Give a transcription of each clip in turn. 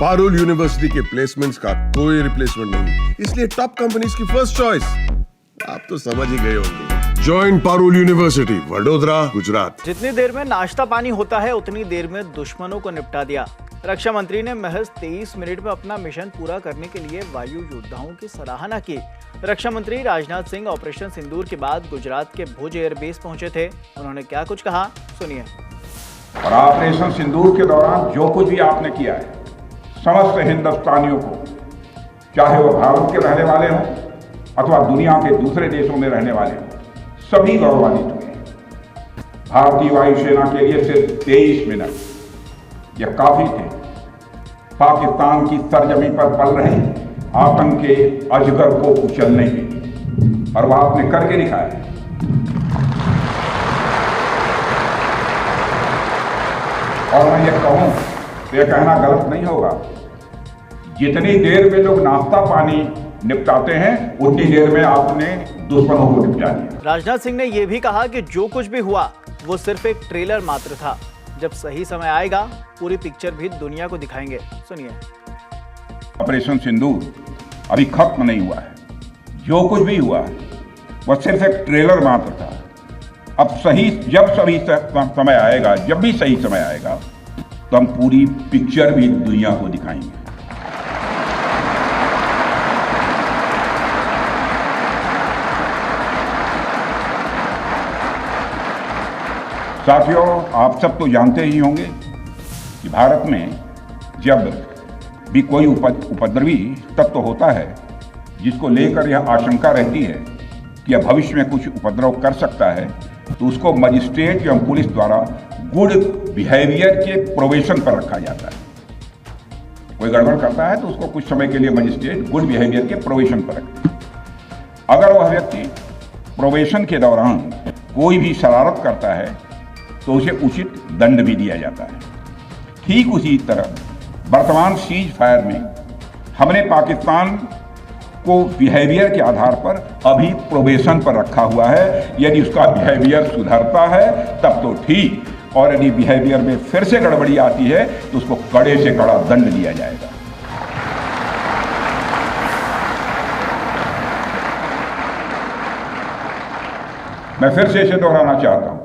Parul university के placements का कोई रिप्लेसमेंट नहीं, इसलिए टॉप कंपनीज की फर्स्ट चॉइस। आप तो समझ ही गए होंगे। Join Parul university, Vadodara, Gujarat. जितनी देर में नाश्ता पानी होता है उतनी देर में दुश्मनों को निपटा दिया। रक्षा मंत्री ने महज 23 मिनट में अपना मिशन पूरा करने के लिए वायु योद्धाओं की सराहना की। रक्षा मंत्री राजनाथ सिंह ऑपरेशन सिंदूर के बाद गुजरात के भुज एयरबेस पहुंचे थे। उन्होंने क्या कुछ कहा, सुनिए। और ऑपरेशन सिंदूर के दौरान जो कुछ भी आपने किया है, समस्त हिंदुस्तानियों को, चाहे वो भारत के रहने वाले हों अथवा दुनिया के दूसरे देशों में रहने वाले हों, सभी गौरवान्वित हुए। भारतीय वायुसेना के लिए सिर्फ 23 मिनट यह काफी थे पाकिस्तान की सरजमी पर पल रहे आतंक के अजगर को कुचलने के लिए, और वह आपने करके दिखाया। और मैं ये कहूं तो यह कहना गलत नहीं होगा, जितनी देर में लोग नाश्ता पानी निपटाते हैं उतनी देर में आपने दुश्मनों को निपटा दिया। राजनाथ सिंह ने यह भी कहा कि जो कुछ भी हुआ वो सिर्फ एक ट्रेलर मात्र था। जब सही समय आएगा पूरी पिक्चर भी दुनिया को दिखाएंगे, सुनिए। ऑपरेशन सिंदूर अभी खत्म नहीं हुआ है। जो कुछ भी हुआ वह सिर्फ एक ट्रेलर मात्र था। अब जब समय आएगा, जब भी सही समय आएगा, तो हम पूरी पिक्चर भी दुनिया को दिखाएंगे। साथियों, आप सब तो जानते ही होंगे कि भारत में जब भी कोई उपद्रवी तत्व होता है जिसको लेकर यह आशंका रहती है कि यह भविष्य में कुछ उपद्रव कर सकता है, तो उसको मजिस्ट्रेट एवं पुलिस द्वारा गुड बिहेवियर के प्रोबेशन पर रखा जाता है। कोई गड़बड़ करता है तो उसको कुछ समय के लिए मजिस्ट्रेट गुड बिहेवियर के प्रोबेशन पर रखता है। अगर वह व्यक्ति प्रोबेशन के दौरान कोई भी शरारत करता है तो उसे उचित दंड भी दिया जाता है। ठीक उसी तरह वर्तमान सीज फायर में हमने पाकिस्तान को बिहेवियर के आधार पर अभी प्रोबेशन पर रखा हुआ है। यदि उसका बिहेवियर सुधरता है तब तो ठीक, और यदि बिहेवियर में फिर से गड़बड़ी आती है तो उसको कड़े से कड़ा दंड दिया जाएगा। मैं फिर से इसे दोहराना चाहता हूं,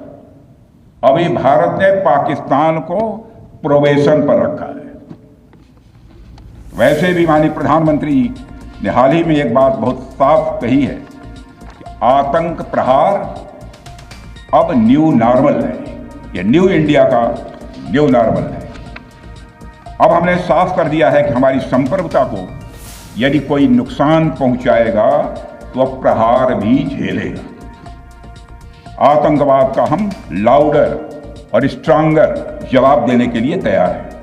अभी भारत ने पाकिस्तान को प्रोबेशन पर रखा है। वैसे भी माननीय प्रधानमंत्री ने हाल ही में एक बात बहुत साफ कही है कि आतंक प्रहार अब न्यू नॉर्मल है। यह न्यू इंडिया का न्यू नॉर्मल है। अब हमने साफ कर दिया है कि हमारी संप्रभुता को यदि कोई नुकसान पहुंचाएगा तो अब प्रहार भी झेलेगा। आतंकवाद का हम लाउडर और स्ट्रांगर जवाब देने के लिए तैयार हैं।